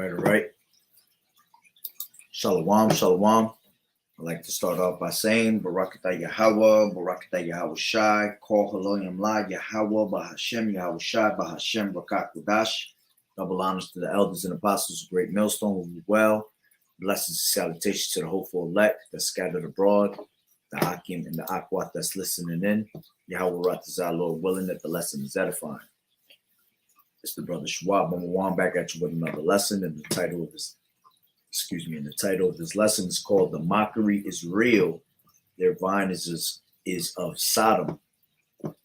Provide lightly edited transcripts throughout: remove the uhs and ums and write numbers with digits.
All right. Shalom, shalom. I'd like to start off by saying Barakatah Yahawah, Barakatah Yahawah's Shai, Call Haloyam La, Yahawah, Bahashem, Yahawah's Shai, Bahashem, Rakat Kudash. Double honors to the elders and apostles of Great Millstone will be well. Blessings and salutations to the hopeful elect that's scattered abroad, the Akim and the Akwat that's listening in. Yahweh Ratazah, Lord willing that the lesson is edifying. It's the brother Schwab. I'm back at you with another lesson, and the title of this lesson is called "The Mockery is Real. Their vine is of Sodom." All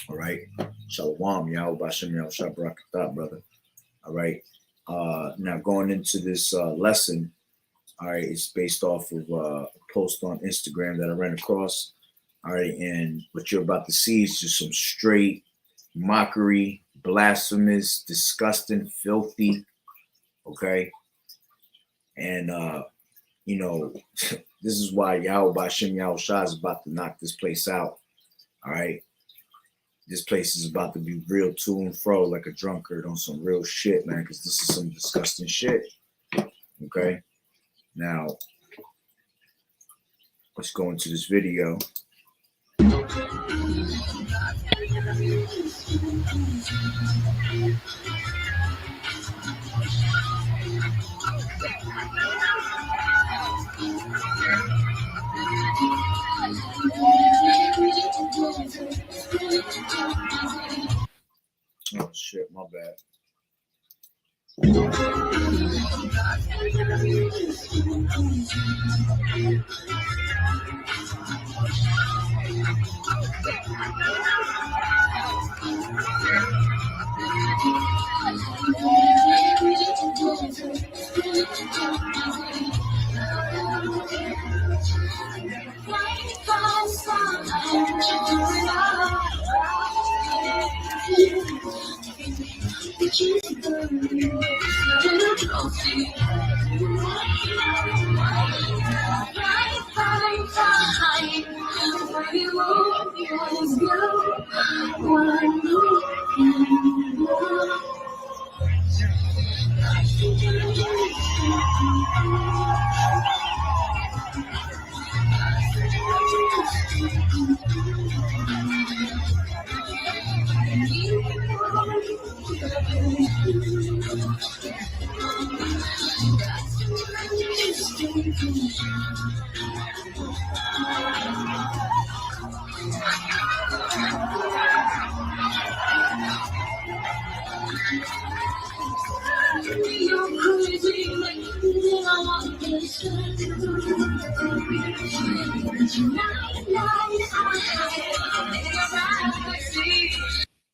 right, Shalom, Yahweh Bashem, Yahweh Shabrakatah, brother. All right, now going into this lesson. All right, it's based off of a post on Instagram that I ran across. All right, and what you're about to see is just some straight mockery, blasphemous, disgusting, filthy. Okay. And, this is why Yahweh Bashem Yahweh Shah is about to knock this place out. All right. This place is about to be real to and fro like a drunkard on some real shit, man, because this is some disgusting shit. Okay. Now, let's go into this video. Oh shit, my bad.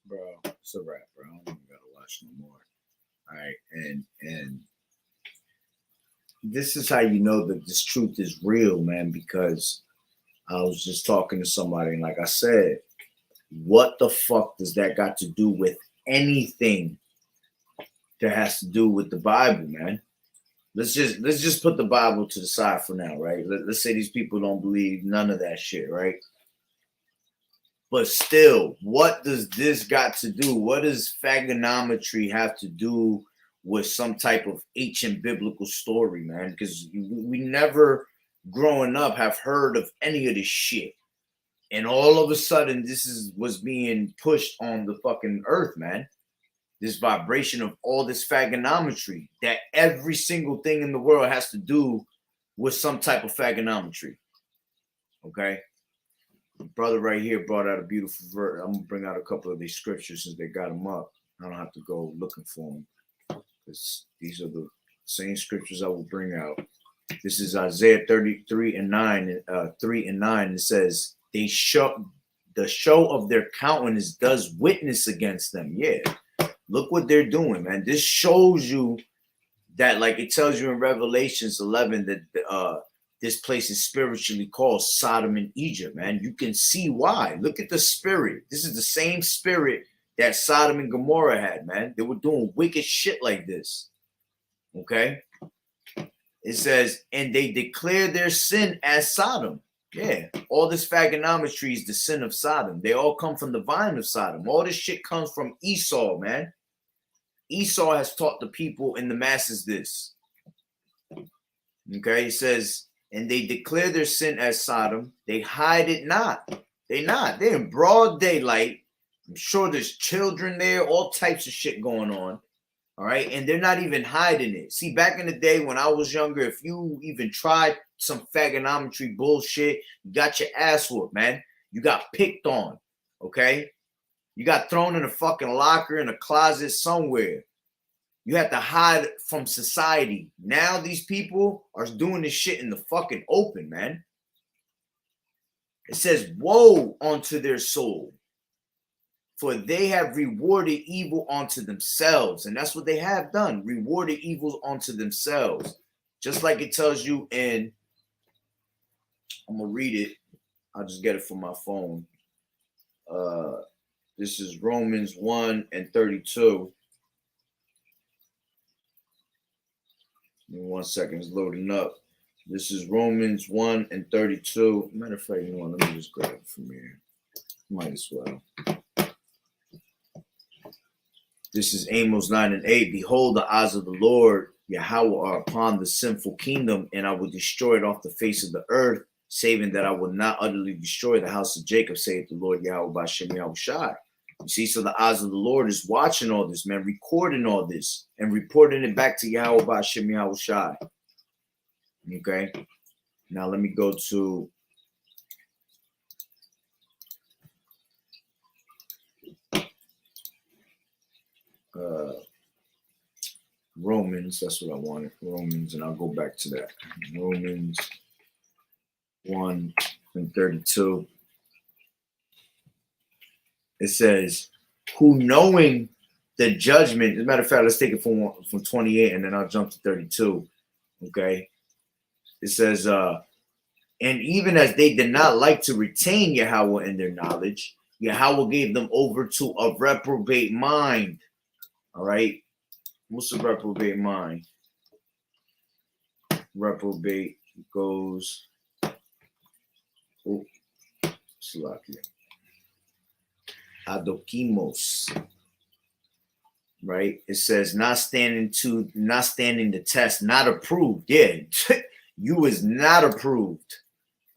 Bro, it's a wrap, bro. I don't even gotta watch no more. All right, and this is how you know that this truth is real, man, because I was just talking to somebody, and like I said, what the fuck does that got to do with anything that has to do with the Bible, man? Let's just put the Bible to the side for now, right? Let's say these people don't believe none of that shit, right? But still, what does this got to do? What does fagonometry have to do with some type of ancient biblical story, man? Because we never growing up have heard of any of this shit. And all of a sudden, this was being pushed on the fucking earth, man. This vibration of all this fagonometry, that every single thing in the world has to do with some type of fagonometry. Okay? The brother right here brought out a beautiful verse. I'm going to bring out a couple of these scriptures since they got them up. I don't have to go looking for them, because these are the same scriptures I will bring out. This is Isaiah 33 and 9, 3 and 9. It says, the show of their countenance does witness against them. Yeah. Look what they're doing, man. This shows you that, like it tells you in Revelations 11 that this place is spiritually called Sodom and Egypt, man. You can see why. Look at the spirit. This is the same spirit that Sodom and Gomorrah had, man. They were doing wicked shit like this. Okay? It says, and they declare their sin as Sodom. Yeah, all this fagonometry is the sin of Sodom. They all come from the vine of Sodom. All this shit comes from Esau, man. Esau has taught the people and the masses this. Okay, it says, and they declare their sin as Sodom. They hide it not. They're in broad daylight. I'm sure there's children there, all types of shit going on. All right, and they're not even hiding it. See, back in the day when I was younger, if you even tried some fagonometry bullshit, you got your ass whooped, man. You got picked on, okay? You got thrown in a fucking locker in a closet somewhere. You had to hide from society. Now these people are doing this shit in the fucking open, man. It says, woe unto their soul, for they have rewarded evil unto themselves. And that's what they have done, rewarded evil unto themselves. Just like it tells you in, I'm going to read it. I'll just get it from my phone. This is Romans 1 and 32. Give me 1 second, it's loading up. This is Romans 1 and 32. Matter of fact, you know what? Let me just grab it from here. Might as well. This is Amos 9 and 8. Behold, the eyes of the Lord, Yahweh, are upon the sinful kingdom, and I will destroy it off the face of the earth, saving that I will not utterly destroy the house of Jacob, saith the Lord Yahweh by Shem Yahushai. You see, so the eyes of the Lord is watching all this, man, recording all this, and reporting it back to Yahweh by Shem Yahushai. Okay, now let me go to Romans. That's what I wanted, Romans, and I'll go back to that. Romans 1 and 32. It says, who knowing the judgment, as a matter of fact, let's take it from 28 and then I'll jump to 32. Okay. It says, and even as they did not like to retain Yahweh in their knowledge, Yahweh gave them over to a reprobate mind. All right. What's a reprobate mind? Reprobate goes, oh, Slovakia. Adokimos, right? It says not standing the test, not approved. Yeah, you is not approved,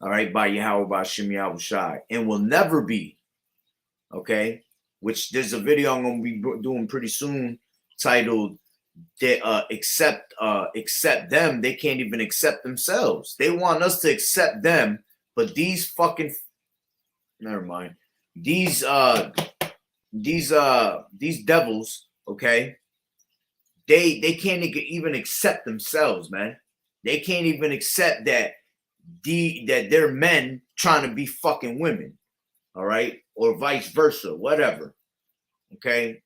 all right, by Yahweh, by Shem Yahushai, and will never be. Okay, which there's a video I'm gonna be doing pretty soon titled "They accept them." They can't even accept themselves. They want us to accept them, but these fucking, never mind. These devils, okay, they can't even accept themselves, man. They can't even accept that they're men trying to be fucking women, all right, or vice versa, whatever. Okay.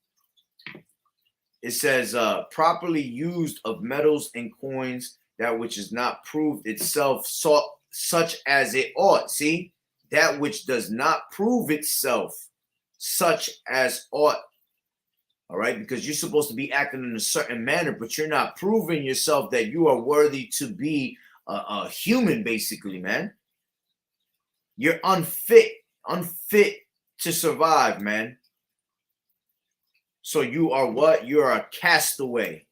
It says properly used of metals and coins, that which is not proved itself such as it ought. See? That which does not prove itself such as ought. All right, because you're supposed to be acting in a certain manner, but you're not proving yourself that you are worthy to be a human, basically, man. You're unfit to survive, man. So you are what? You're a castaway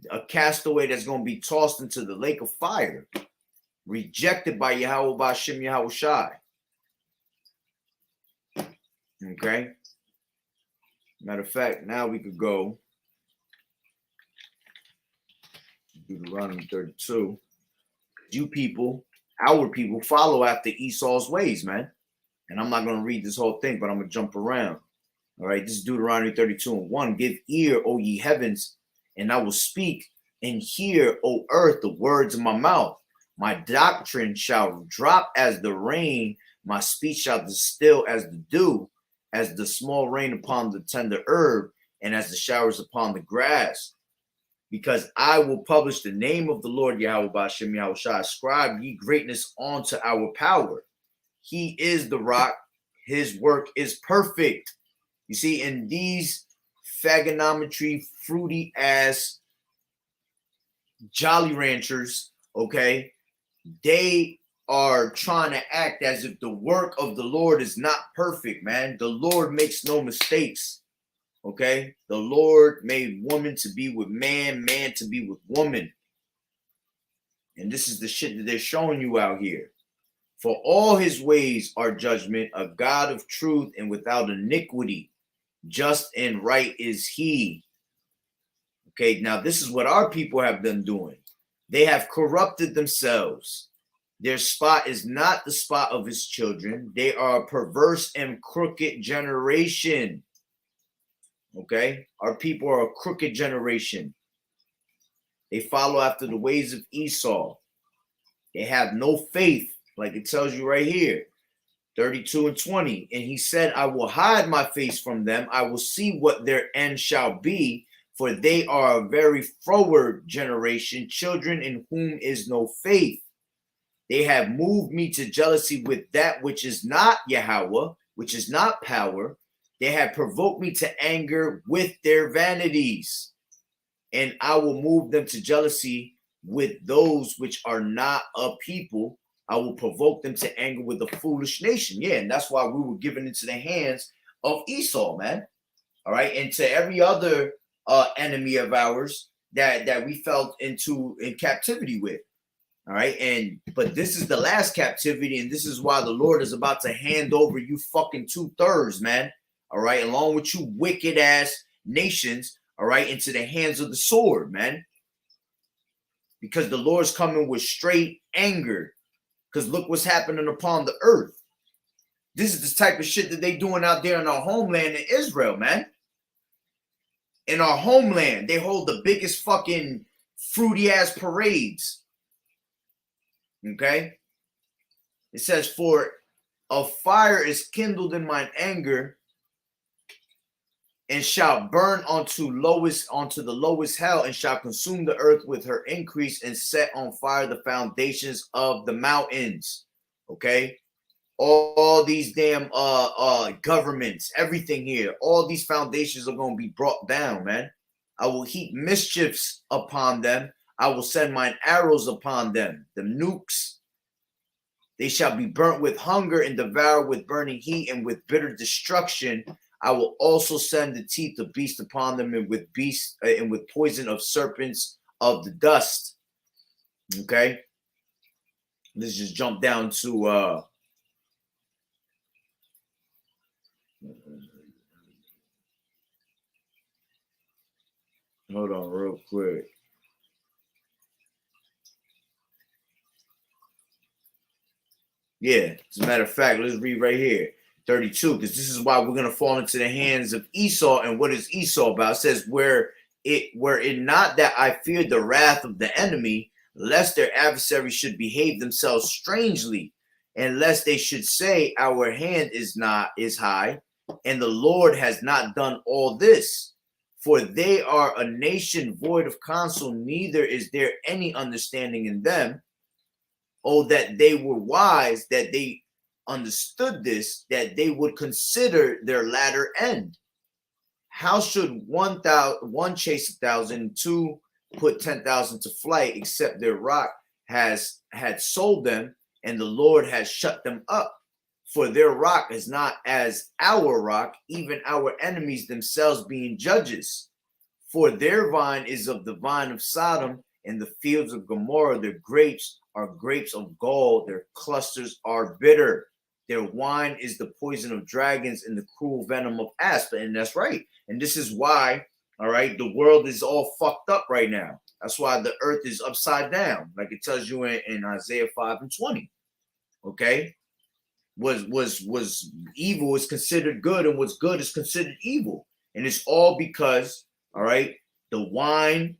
that's going to be tossed into the lake of fire, rejected by Yahweh, by Shem Yahushai. Okay. Matter of fact, now we could go Deuteronomy 32. You people, our people, follow after Esau's ways, man. And I'm not going to read this whole thing, but I'm going to jump around. All right. This is Deuteronomy 32 and 1. Give ear, O ye heavens, and I will speak, and hear, O earth, the words of my mouth. My doctrine shall drop as the rain. My speech shall distill as the dew, as the small rain upon the tender herb, and as the showers upon the grass. Because I will publish the name of the Lord Yahweh by Shem Yahushai. Ascribe ye greatness unto our power. He is the rock. His work is perfect. You see, in these fagonometry, fruity ass Jolly Ranchers, okay, they are trying to act as if the work of the Lord is not perfect, man. The Lord makes no mistakes, Okay, the Lord made woman to be with man, man to be with woman. And this is the shit that they're showing you out here. For all his ways are judgment, a God of truth and without iniquity. Just and right is he. Okay, now this is what our people have been doing. They have corrupted themselves. Their spot is not the spot of his children. They are a perverse and crooked generation. Okay, our people are a crooked generation. They follow after the ways of Esau. They have no faith, like it tells you right here, 32 and 20. And he said, I will hide my face from them. I will see what their end shall be, for they are a very froward generation, children in whom is no faith. They have moved me to jealousy with that which is not Yahweh, which is not power. They have provoked me to anger with their vanities. And I will move them to jealousy with those which are not a people. I will provoke them to anger with a foolish nation. Yeah, and that's why we were given into the hands of Esau, man. All right, and to every other enemy of ours that we fell in captivity with. All right, but this is the last captivity, and this is why the Lord is about to hand over you fucking 2/3, man. All right, along with you wicked ass nations, all right, into the hands of the sword, man. Because the Lord's coming with straight anger. Because look what's happening upon the earth. This is the type of shit that they doing out there in our homeland in Israel, man. In our homeland, they hold the biggest fucking fruity ass parades. Okay? It says, for a fire is kindled in mine anger, and shall burn onto the lowest hell, and shall consume the earth with her increase, and set on fire the foundations of the mountains. Okay, all these damn governments, everything here, all these foundations are going to be brought down, man. I will heap mischiefs upon them. I will send mine arrows upon them, the nukes. They shall be burnt with hunger and devoured with burning heat and with bitter destruction. I will also send the teeth of beasts upon them, and with poison of serpents of the dust. Okay, let's just jump down to hold on real quick. Yeah, as a matter of fact, let's read right here. 32, because this is why we're going to fall into the hands of Esau. And what is Esau about? It says, were it not that I feared the wrath of the enemy, lest their adversaries should behave themselves strangely, and lest they should say, our hand is high, and the Lord has not done all this. For they are a nation void of counsel, neither is there any understanding in them. Oh, that they were wise, that they understood this, that they would consider their latter end. How should one chase 1,000, two put 10,000 to flight, except their rock had sold them, and the Lord has shut them up? For their rock is not as our rock, even our enemies themselves being judges. For their vine is of the vine of Sodom, and the fields of Gomorrah, their grapes are grapes of gall, their clusters are bitter. Their wine is the poison of dragons and the cruel venom of asp. And that's right. And this is why, all right, the world is all fucked up right now. That's why the earth is upside down, like it tells you in Isaiah 5 and 20. Okay? Was evil is considered good, and what's good is considered evil. And it's all because, all right, the wine,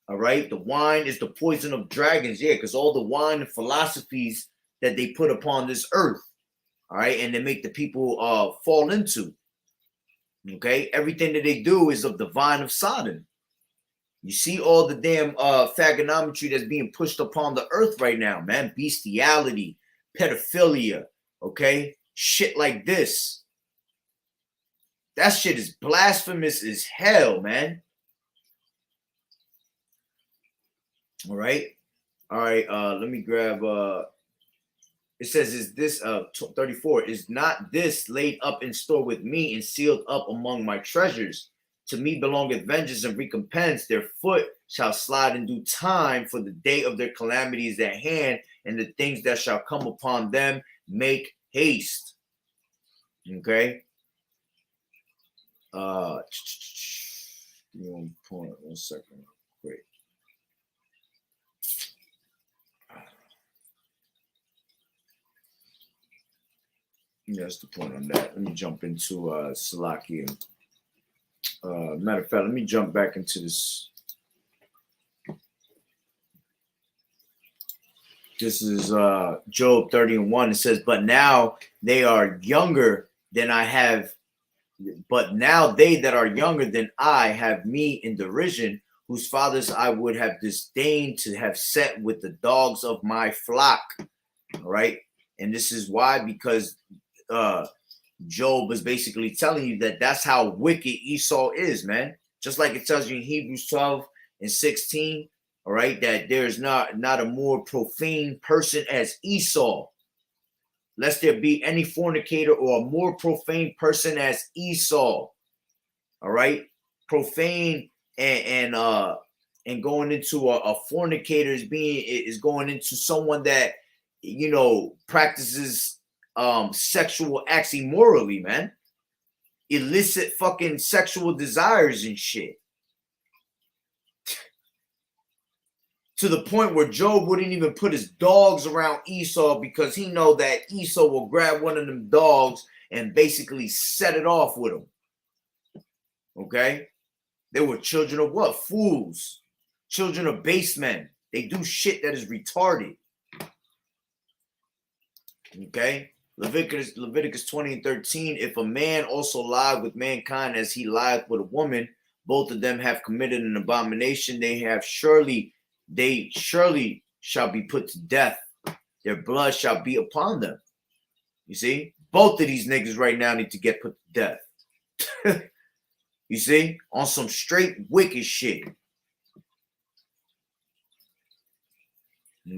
all right, the wine is the poison of dragons. Yeah, because all the wine and philosophies that they put upon this earth, all right, and they make the people fall into. Okay, everything that they do is of the vine of Sodom. You see all the damn fagonometry that's being pushed upon the earth right now, man. Bestiality, pedophilia, okay, shit like this. That shit is blasphemous as hell, man. All right. Let me grab It says, is this 34, is not this laid up in store with me and sealed up among my treasures? To me belongeth vengeance and recompense. Their foot shall slide in due time, for the day of their calamity is at hand, and the things that shall come upon them make haste. Okay. Give me 1 point, 1 second. Great. Yeah, that's the point on that. Let me jump into Salakia. Matter of fact, let me jump back into this. This is Job 30:1. It says, but now they are younger than I have, but now they that are younger than I have me in derision, whose fathers I would have disdained to have set with the dogs of my flock. All right. And this is why, because Job is basically telling you that that's how wicked Esau is, man. Just like it tells you in Hebrews 12:16, all right, that there's not a more profane person as Esau, lest there be any fornicator or a more profane person as Esau. All right, profane and going into a fornicator is going into someone that, you know, practices sexual acts immorally, man. Illicit fucking sexual desires and shit. To the point where Job wouldn't even put his dogs around Esau, because he know that Esau will grab one of them dogs and basically set it off with him. Okay? They were children of what? Fools. Children of base men. They do shit that is retarded. Okay? Leviticus 20:13, if a man also lie with mankind as he lieth with a woman, both of them have committed an abomination. They surely shall be put to death. Their blood shall be upon them. You see? Both of these niggas right now need to get put to death. You see? On some straight wicked shit.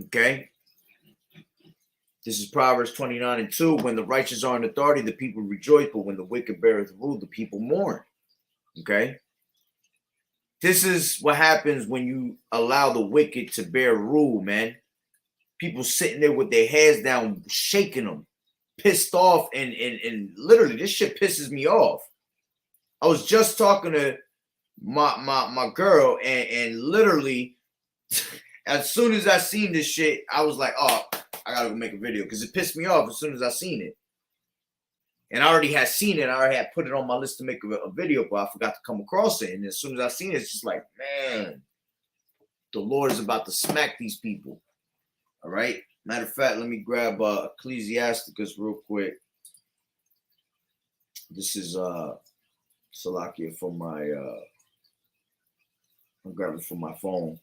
Okay? This is Proverbs 29:2. When the righteous are in authority, the people rejoice, but when the wicked beareth rule, the people mourn. Okay? This is what happens when you allow the wicked to bear rule, man. People sitting there with their heads down, shaking them, pissed off, and literally, this shit pisses me off. I was just talking to my girl, and literally, as soon as I seen this shit, I was like, oh, I gotta go make a video, because it pissed me off as soon as I seen it. And I already had seen it. I already had put it on my list to make a video, but I forgot to come across it. And as soon as I seen it, it's just like, man, the Lord is about to smack these people. All right. Matter of fact, let me grab Ecclesiasticus real quick. This is Salakia from my I'm grabbing from my phone.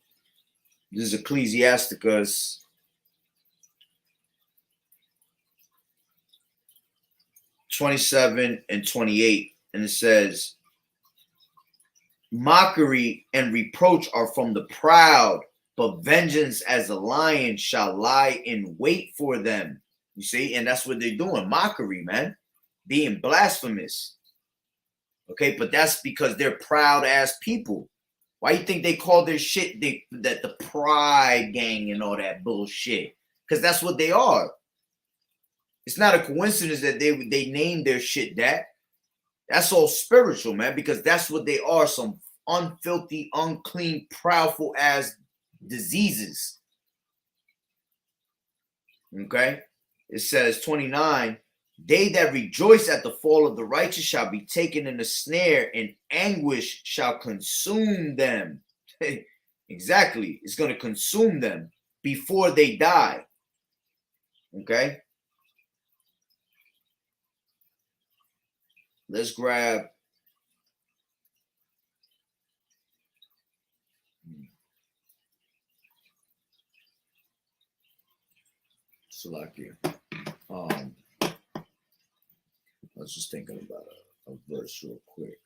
This is Ecclesiasticus 27 and 28, and it says, mockery and reproach are from the proud, but vengeance as a lion shall lie in wait for them. You see, and that's what they're doing. Mockery, man, being blasphemous. Okay, but that's because they're proud ass people. Why you think they call their shit that the pride gang and all that bullshit? Because that's what they are. It's not a coincidence that they named their shit that. That's all spiritual, man, because that's what they are, some unfilthy, unclean, proudful ass diseases. Okay? It says 29, they that rejoice at the fall of the righteous shall be taken in a snare, and anguish shall consume them. Exactly. It's going to consume them before they die. Okay? Let's grab Salakia. I was just thinking about a verse real quick.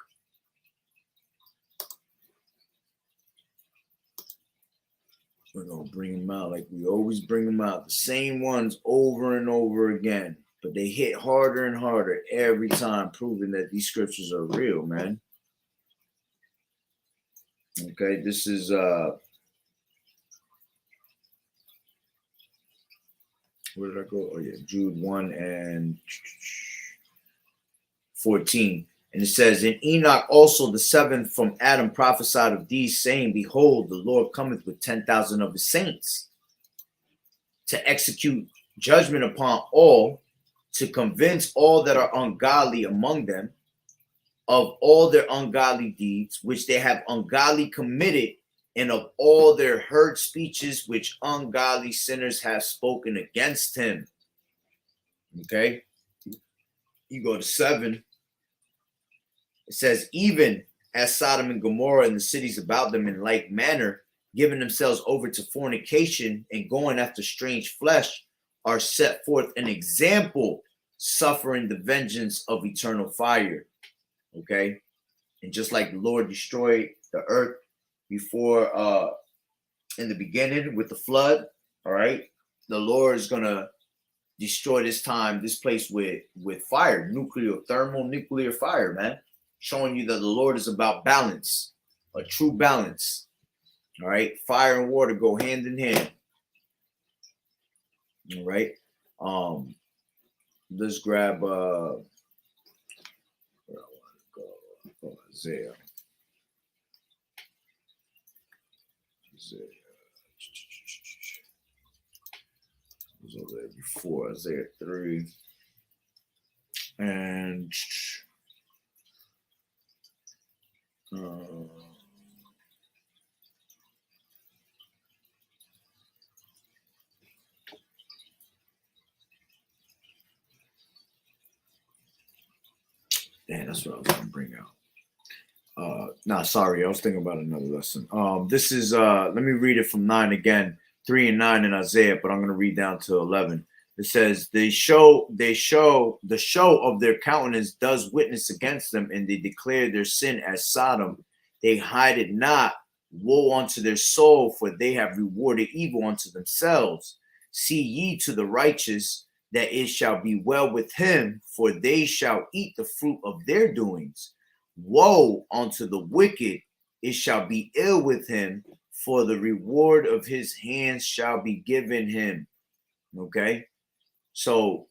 We're gonna bring them out like we always bring them out. The same ones over and over again. But they hit harder and harder every time, proving that these scriptures are real, man. Okay, this is where did I go? Oh yeah, Jude 1 and 14. And it says, "And Enoch also the seventh from Adam prophesied of these, saying, Behold, the Lord cometh with 10,000 of his saints to execute judgment upon all, to convince all that are ungodly among them of all their ungodly deeds, which they have ungodly committed, and of all their heard speeches, which ungodly sinners have spoken against him." Okay. You go to 7. It says, "Even as Sodom and Gomorrah and the cities about them in like manner, giving themselves over to fornication and going after strange flesh, are set forth an example, suffering the vengeance of eternal fire." Okay. And just like the Lord destroyed the earth before in the beginning with the flood, all right, the Lord is gonna destroy this place with fire, nuclear fire, man. Showing you that the Lord is about balance, a true balance. All right. Fire and water go hand in hand. All right. Let's grab where I want to go. Oh, Isaiah. It was over there before Isaiah 3. And that's what I was gonna bring out. Sorry, I was thinking about another lesson. This is let me read it from 9 again, 3 and 9 in Isaiah, but I'm gonna read down to 11. It says, the show of their countenance does witness against them, and they declare their sin as Sodom. They hide it not. Woe unto their soul, for they have rewarded evil unto themselves. See ye to the righteous, that it shall be well with him, for they shall eat the fruit of their doings. Woe unto the wicked, it shall be ill with him, for the reward of his hands shall be given him. Okay. So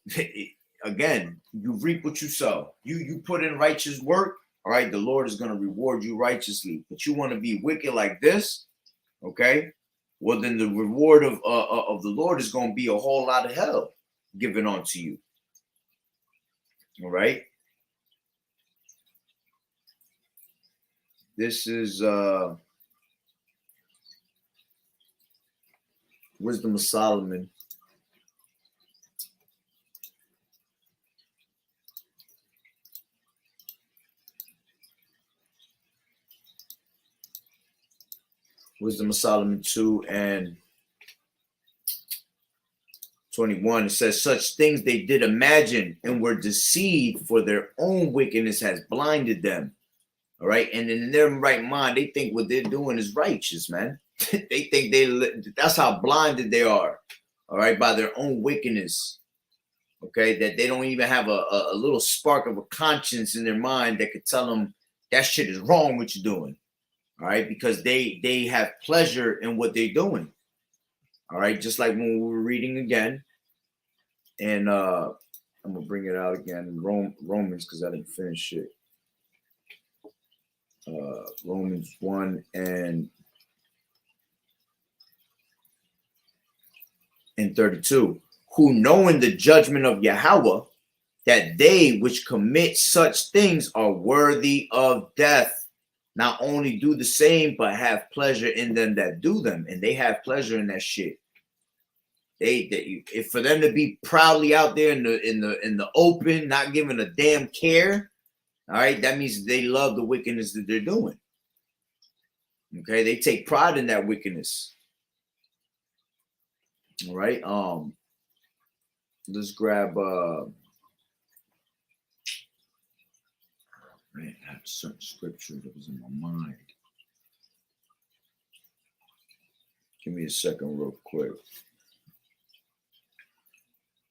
again, you reap what you sow. You put in righteous work, all right, the Lord is going to reward you righteously. But you want to be wicked like this, okay? Well, then the reward of the Lord is going to be a whole lot of hell given unto you. All right. This is Wisdom of Solomon. Wisdom of Solomon 2 and 21. It says, such things they did imagine and were deceived, for their own wickedness has blinded them. All right. And in their right mind, they think what they're doing is righteous, man. They think that's how blinded they are. All right. By their own wickedness. Okay. That they don't even have a little spark of a conscience in their mind that could tell them that shit is wrong what you're doing. All right. Because they have pleasure in what they're doing. All right. Just like when we were reading again. And I'm going to bring it out again. Romans, because I didn't finish it. Romans 1 and 32, who knowing the judgment of Yahawah, that they which commit such things are worthy of death, not only do the same, but have pleasure in them that do them. And they have pleasure in that shit. If for them to be proudly out there in the open, not giving a damn care, all right, that means they love the wickedness that they're doing. Okay, they take pride in that wickedness. All right. Let's grab man, I had a certain scripture that was in my mind. Give me a second real quick.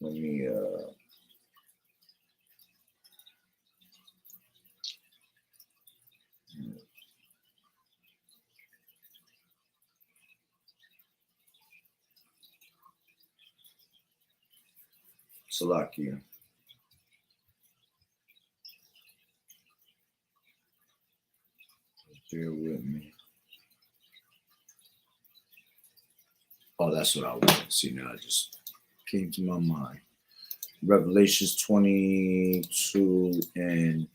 Let me Salakia. Bear with me. Oh, that's what I want. See, now it just came to my mind. Revelations 22 and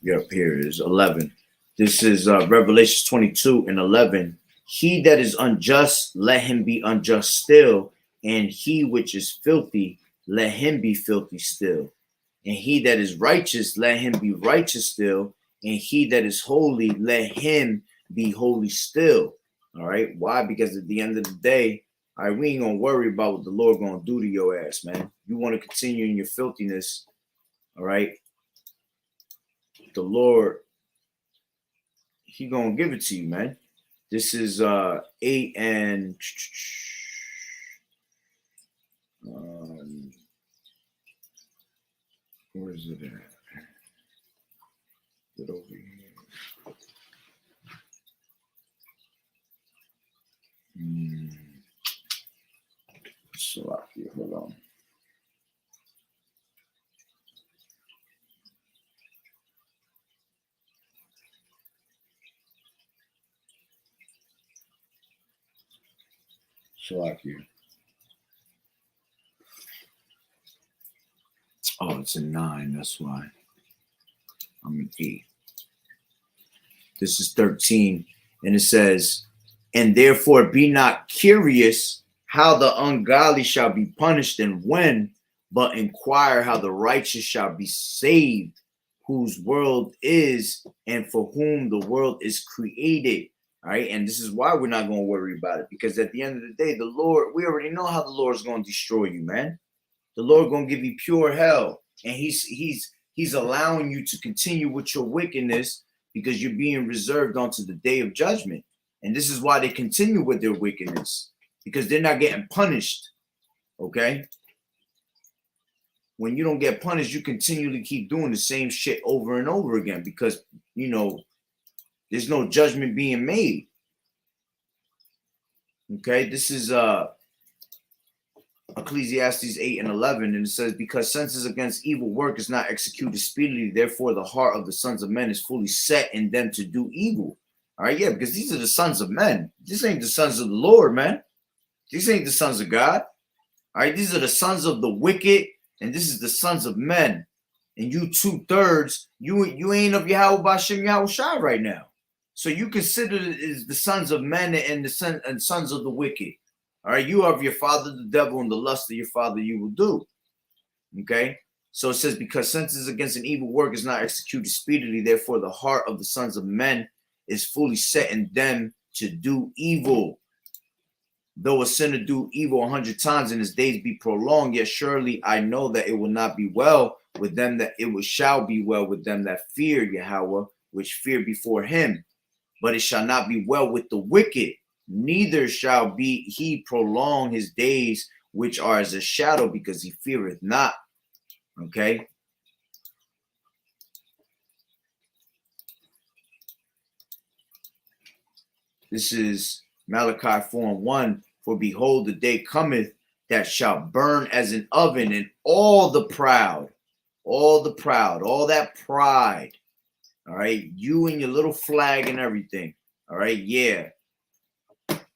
yep, here it is 11. This is Revelations 22 and 11. He that is unjust, let him be unjust still, and he which is filthy, let him be filthy still. And he that is righteous, let him be righteous still. And he that is holy, let him be holy still. All right. Why? Because at the end of the day, all right, we ain't gonna worry about what the Lord gonna do to your ass, man. You want to continue in your filthiness, all right? The Lord, he gonna give it to you, man. This is 8 and where is it at? Is it over here? Salakia, hold on. Salakia. Oh, it's a 9. That's why. I'm an 8. This is 13. And it says, and therefore be not curious how the ungodly shall be punished and when, but inquire how the righteous shall be saved, whose world is and for whom the world is created. All right. And this is why we're not going to worry about it, because at the end of the day, the Lord, we already know how the Lord is going to destroy you, man. The Lord going to give you pure hell. And he's allowing you to continue with your wickedness because you're being reserved unto the day of judgment. And this is why they continue with their wickedness, because they're not getting punished. Okay. When you don't get punished, you continually keep doing the same shit over and over again because, you know, there's no judgment being made. Okay. This is Ecclesiastes 8 and 11, and it says, because sentence against evil work is not executed speedily, therefore the heart of the sons of men is fully set in them to do evil. All right, yeah, because these are the sons of men. This ain't the sons of the Lord, man. These ain't the sons of God. All right, these are the sons of the wicked, and this is the sons of men. And you 2/3, you ain't of Yahweh Bashem Yahweh Shai right now. So you consider it as the sons of men and the sons of the wicked. All right, you are of your father, the devil, and the lust of your father you will do. Okay, so it says, because sentence against an evil work is not executed speedily, therefore the heart of the sons of men is fully set in them to do evil. Though a sinner do evil 100 times and his days be prolonged, yet surely I know that it will not be well with them, that it shall be well with them that fear Yahweh, which fear before him. But it shall not be well with the wicked, neither shall be he prolong his days, which are as a shadow, because he feareth not. Okay. This is Malachi 4 and 1. For behold, the day cometh that shall burn as an oven, and all the proud, all that pride, all right, you and your little flag and everything, all right, yeah.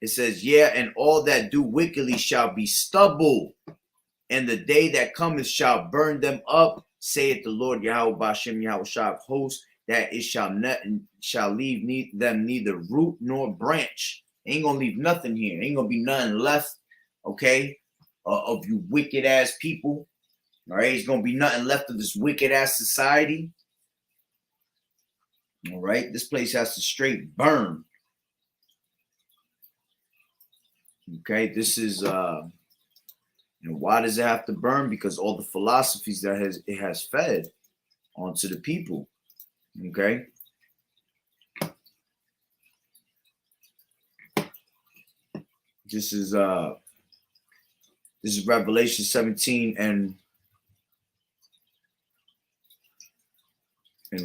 It says, yeah, and all that do wickedly shall be stubble, and the day that cometh shall burn them up, saith the Lord Yahweh Bashem Yahweh Shai of hosts, that it shall leave them neither root nor branch. Ain't gonna leave nothing here. Ain't gonna be nothing left, okay, of you wicked ass people. All right, it's gonna be nothing left of this wicked ass society. All right, this place has to straight burn. Okay, this is And why does it have to burn? Because all the philosophies that it has fed onto the people. Okay. This is Revelation 17 and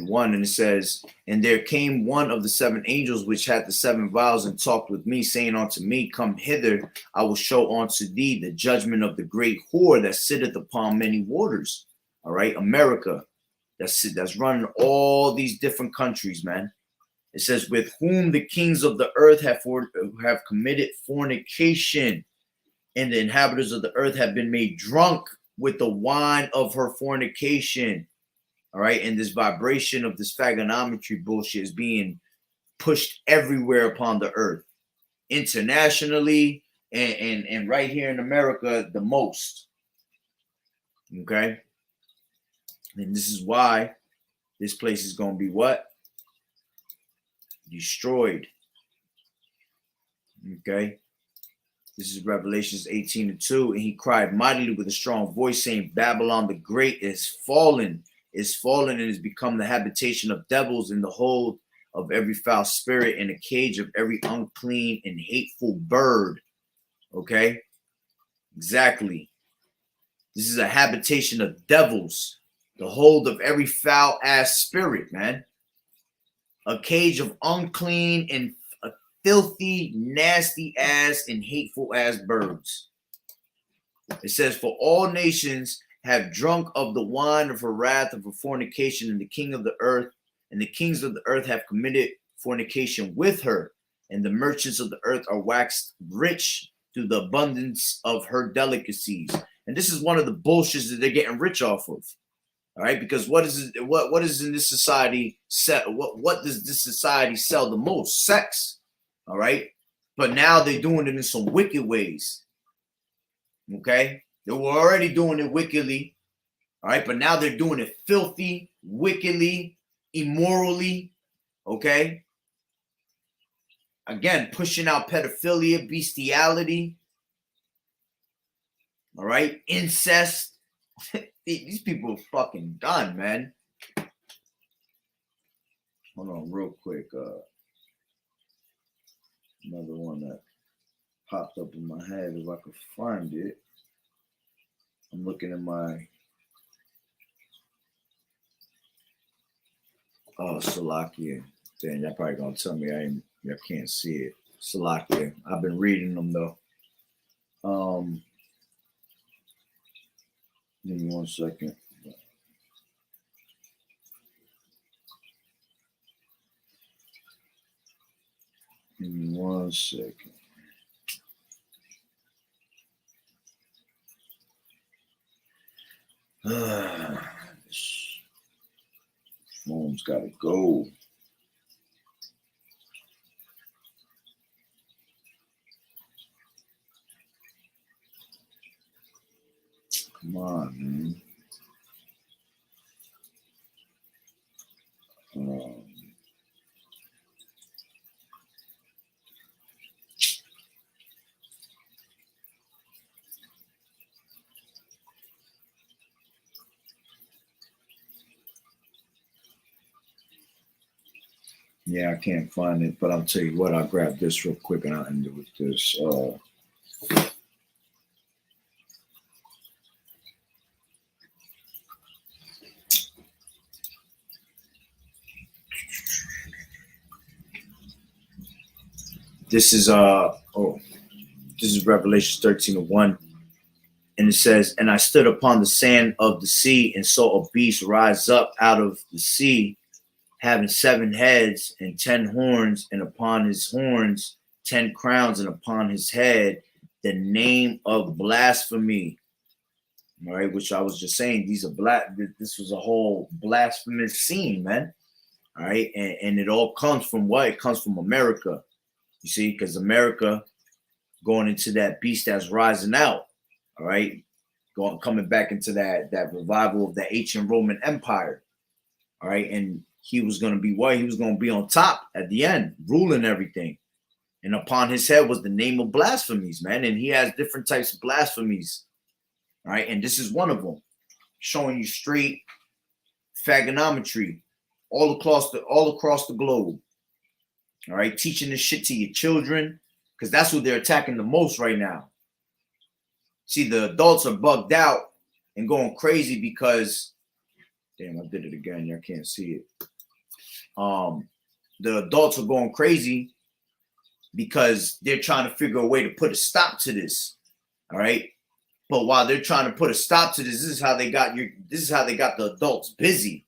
1, and it says, and there came one of the 7 angels which had the 7 vials, and talked with me, saying unto me, come hither, I will show unto thee the judgment of the great whore that sitteth upon many waters. All right, America, that's running all these different countries, man. It says, with whom the kings of the earth have committed fornication, and the inhabitants of the earth have been made drunk with the wine of her fornication. All right. And this vibration of this fagonometry bullshit is being pushed everywhere upon the earth, internationally, and right here in America, the most. Okay. And this is why this place is going to be what? Destroyed. Okay. This is Revelations 18:2. And he cried mightily with a strong voice, saying, Babylon the Great is fallen, and is become the habitation of devils, in the hold of every foul spirit, in a cage of every unclean and hateful bird. Okay? Exactly. This is a habitation of devils, the hold of every foul ass spirit, man. A cage of unclean and filthy, nasty ass and hateful ass birds. It says, for all nations have drunk of the wine of her wrath, of her fornication, and the king of the earth, and the kings of the earth have committed fornication with her, and the merchants of the earth are waxed rich through the abundance of her delicacies. And this is one of the bullshits that they're getting rich off of. All right, because what is in this society what does this society sell the most? Sex. All right, but now they're doing it in some wicked ways. Okay, they were already doing it wickedly. All right, but now they're doing it filthy, wickedly, immorally. Okay, again, pushing out pedophilia, bestiality. All right, incest. These people are fucking done, man. Hold on, real quick. Another one that popped up in my head, if I could find it. I'm looking at my Salakia. Then y'all probably gonna tell me I can't see it. Salakia. I've been reading them though. Give me 1 second. Give me 1 second. This phone's gotta go. Come on, man. Yeah, I can't find it, but I'll tell you what, I'll grab this real quick and I'll end it with this. This is Revelation 13:1. And it says, and I stood upon the sand of the sea and saw a beast rise up out of the sea, having 7 heads and 10 horns, and upon his horns 10 crowns, and upon his head the name of blasphemy. All right, which I was just saying, this was a whole blasphemous scene, man. All right, and it all comes from what? It comes from America. You see, because America going into that beast that's rising out. All right, coming back into that revival of the ancient Roman Empire. All right, and he was going to be what? He was going to be on top at the end, ruling everything. And upon his head was the name of blasphemies, man. And he has different types of blasphemies. All right, and this is one of them, showing you straight fagonometry all across the globe. All right, teaching this shit to your children, because that's what they're attacking the most right now. See, the adults are bugged out and going crazy because, damn, I did it again. Y'all can't see it. The adults are going crazy because they're trying to figure a way to put a stop to this. All right. But while they're trying to put a stop to this, this is how they got the adults busy.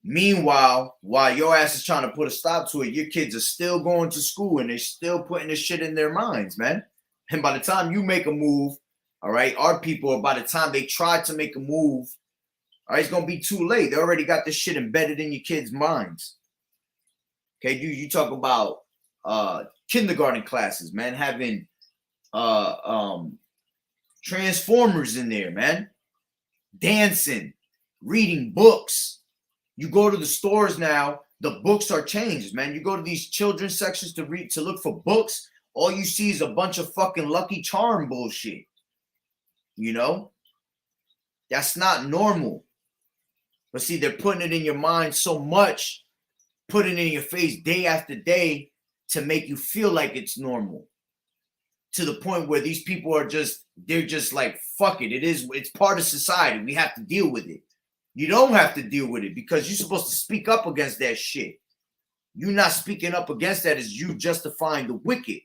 Meanwhile, while your ass is trying to put a stop to it, your kids are still going to school and they're still putting this shit in their minds, man. And by the time you make a move, all right, our people, by the time they try to make a move, all right, it's gonna be too late. They already got this shit embedded in your kids' minds. Okay, you talk about kindergarten classes, man, having Transformers in there, man, dancing, reading books. You go to the stores now, the books are changed, man. You go to these children's sections to look for books, all you see is a bunch of fucking Lucky Charm bullshit. You know? That's not normal. But see, they're putting it in your mind so much, putting it in your face day after day to make you feel like it's normal. To the point where these people are they're just like, fuck it. It's part of society. We have to deal with it. You don't have to deal with it because you're supposed to speak up against that shit. You not speaking up against that is you justifying the wicked.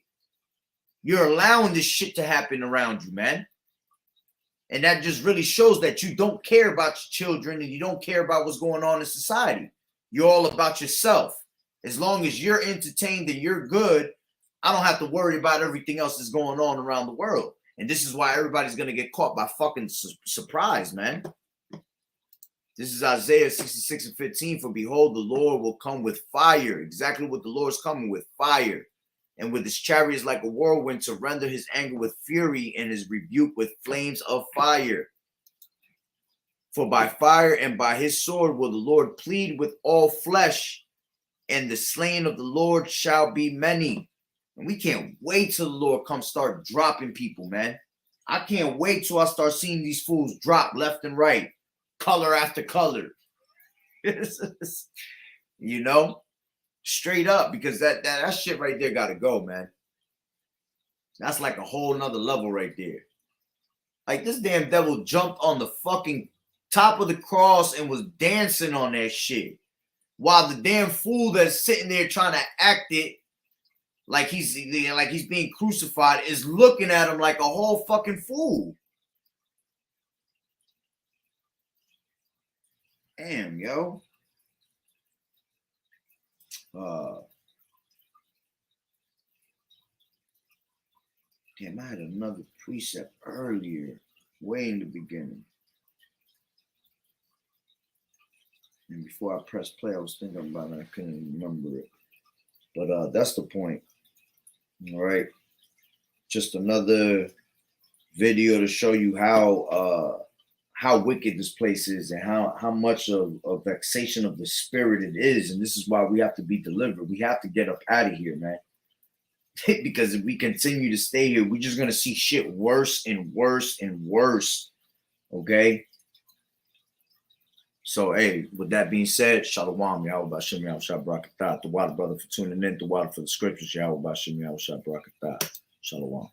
You're allowing this shit to happen around you, man. And that just really shows that you don't care about your children and you don't care about what's going on in society. You're all about yourself. As long as you're entertained and you're good, I don't have to worry about everything else that's going on around the world. And this is why everybody's going to get caught by fucking surprise, man. This is Isaiah 66:15. For behold, the Lord will come with fire. Exactly what the Lord's coming with, fire. And with his chariots like a whirlwind to render his anger with fury and his rebuke with flames of fire. For by fire and by his sword will the Lord plead with all flesh, and the slain of the Lord shall be many. And we can't wait till the Lord comes start dropping people, man. I can't wait till I start seeing these fools drop left and right, color after color. You know? Straight up, because that shit right there gotta go, man. That's like a whole nother level right there. Like, this damn devil jumped on the fucking top of the cross and was dancing on that shit, while the damn fool that's sitting there trying to act it like he's being crucified is looking at him like a whole fucking fool. Damn, yo. Damn, I had another precept earlier, way in the beginning. And before I pressed play, I was thinking about it. I couldn't remember it. But that's the point. All right. Just another video to show you how wicked this place is and how much of a vexation of the spirit it is. And this is why we have to be delivered. We have to get up out of here, man. Because if we continue to stay here, we're just going to see shit worse and worse and worse. Okay? So, hey, with that being said, Shalom, Yahweh Bashim, Yahweh Shah Barakatah. The water brother for tuning in, the water for the scriptures, Yahweh Bashim, Yahweh Shah Barakatah. Shalom.